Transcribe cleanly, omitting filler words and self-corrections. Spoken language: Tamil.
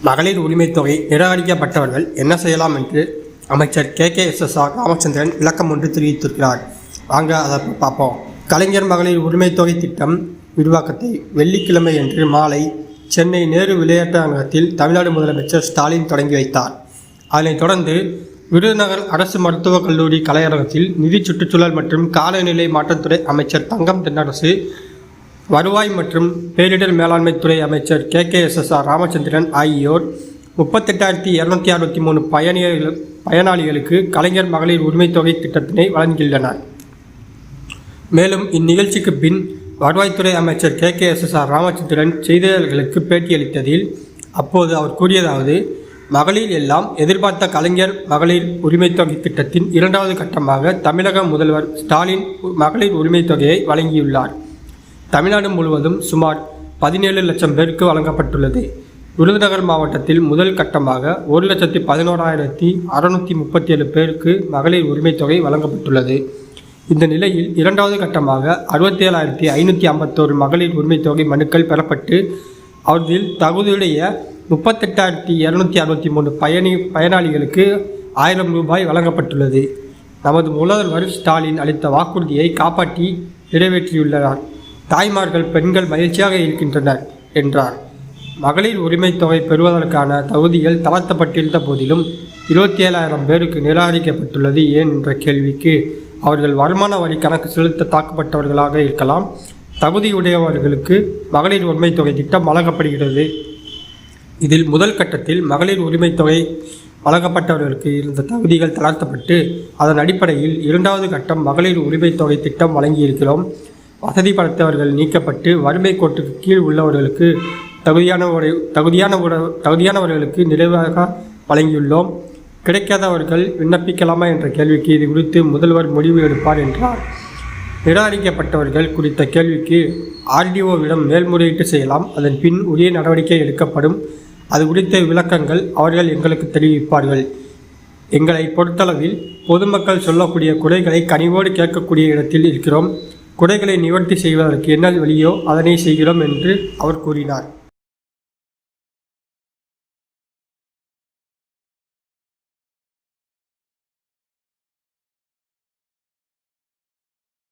மகளிர் உரிமைத் தொகை நிராகரிக்கப்பட்டவர்கள் என்ன செய்யலாம் என்று அமைச்சர் KKSSR ராமச்சந்திரன் விளக்கம் ஒன்று தெரிவித்திருக்கிறார். வாங்க அதை பார்ப்போம். கலைஞர் மகளிர் உரிமைத் தொகை திட்டம் விரிவாக்கத்தை வெள்ளிக்கிழமை அன்று மாலை சென்னை நேரு விளையாட்டு அரங்கத்தில் தமிழ்நாடு முதலமைச்சர் ஸ்டாலின் தொடங்கி வைத்தார். அதனைத் தொடர்ந்து விருதுநகர் அரசு மருத்துவக் கல்லூரி கலையரங்கத்தில் நிதி சுற்றுச்சூழல் மற்றும் காலநிலை மாற்றத்துறை அமைச்சர் தங்கம் தென்னரசு, வருவாய் மற்றும் பேரிடர் மேலாண்மைத்துறை அமைச்சர் KKSSR ராமச்சந்திரன் ஆகியோர் 38,263 பயனாளிகளுக்கு கலைஞர் மகளிர் உரிமைத் தொகை திட்டத்தினை வழங்கியுள்ளனர். மேலும் இந்நிகழ்ச்சிக்கு பின் வருவாய்த்துறை அமைச்சர் KKSSR ராமச்சந்திரன் செய்தியாளர்களுக்கு பேட்டியளித்ததில் அப்போது அவர் கூறியதாவது: மகளிர் எல்லாம் எதிர்பார்த்த கலைஞர் மகளிர் உரிமைத் தொகை திட்டத்தின் இரண்டாவது கட்டமாக தமிழக முதல்வர் ஸ்டாலின் மகளிர் உரிமைத் தொகையை வழங்கியுள்ளார். தமிழ்நாடு முழுவதும் சுமார் 17 லட்சம் பேருக்கு வழங்கப்பட்டுள்ளது. விருதுநகர் மாவட்டத்தில் முதல் கட்டமாக 1,11,637 பேருக்கு மகளிர் உரிமைத் தொகை வழங்கப்பட்டுள்ளது. இந்த நிலையில் இரண்டாவது கட்டமாக 67,551 மகளிர் உரிமைத் தொகை மனுக்கள் பெறப்பட்டு அவற்றில் தகுதியுடைய 38,263 பயனாளிகளுக்கு 1000 ரூபாய் வழங்கப்பட்டுள்ளது. நமது முதல்வர் ஸ்டாலின் அளித்த வாக்குறுதியை காப்பாற்றி நிறைவேற்றியுள்ளார். தாய்மார்கள், பெண்கள் மகிழ்ச்சியாக இருக்கின்றனர் என்றார். மகளிர் உரிமைத் தொகை பெறுவதற்கான தகுதிகள் தளர்த்தப்பட்டிருந்த போதிலும் 27,000 பேருக்கு நிராகரிக்கப்பட்டுள்ளது ஏன் என்ற கேள்விக்கு அவர்கள் வருமான வரி கணக்கு செலுத்த தாக்கப்பட்டவர்களாக இருக்கலாம். தகுதியுடையவர்களுக்கு மகளிர் உரிமைத் தொகை திட்டம் வழங்கப்படுகிறது. இதில் முதல் கட்டத்தில் மகளிர் உரிமைத் தொகை வழங்கப்பட்டவர்களுக்கு இருந்த தகுதிகள் தளர்த்தப்பட்டு அதன் அடிப்படையில் இரண்டாவது கட்டம் மகளிர் உரிமைத் தொகை திட்டம் வழங்கியிருக்கிறோம். வசதி படைத்தவர்கள் நீக்கப்பட்டு வறுமை கோட்டுக்கு கீழ் உள்ளவர்களுக்கு தகுதியானவர்களுக்கு நிறைவாக வழங்கியுள்ளோம். கிடைக்காதவர்கள் விண்ணப்பிக்கலாமா என்ற கேள்விக்கு இது குறித்து முதல்வர் முடிவு எடுப்பார் என்றார். நிராகரிக்கப்பட்டவர்கள் குறித்த கேள்விக்கு RDOவிடம் மேல்முறையீட்டு செய்யலாம். அதன் பின் உரிய நடவடிக்கை எடுக்கப்படும். அது குறித்த விளக்கங்கள் அவர்கள் எங்களுக்கு தெரிவிப்பார்கள். எங்களை பொறுத்தளவில் பொதுமக்கள் சொல்லக்கூடிய குறைகளை கனிவோடு கேட்கக்கூடிய இடத்தில் இருக்கிறோம். குறைகளை நிவர்த்தி செய்வதற்கு என்ன வழியோ அதனை செய்கிறோம் என்று அவர் கூறினார்.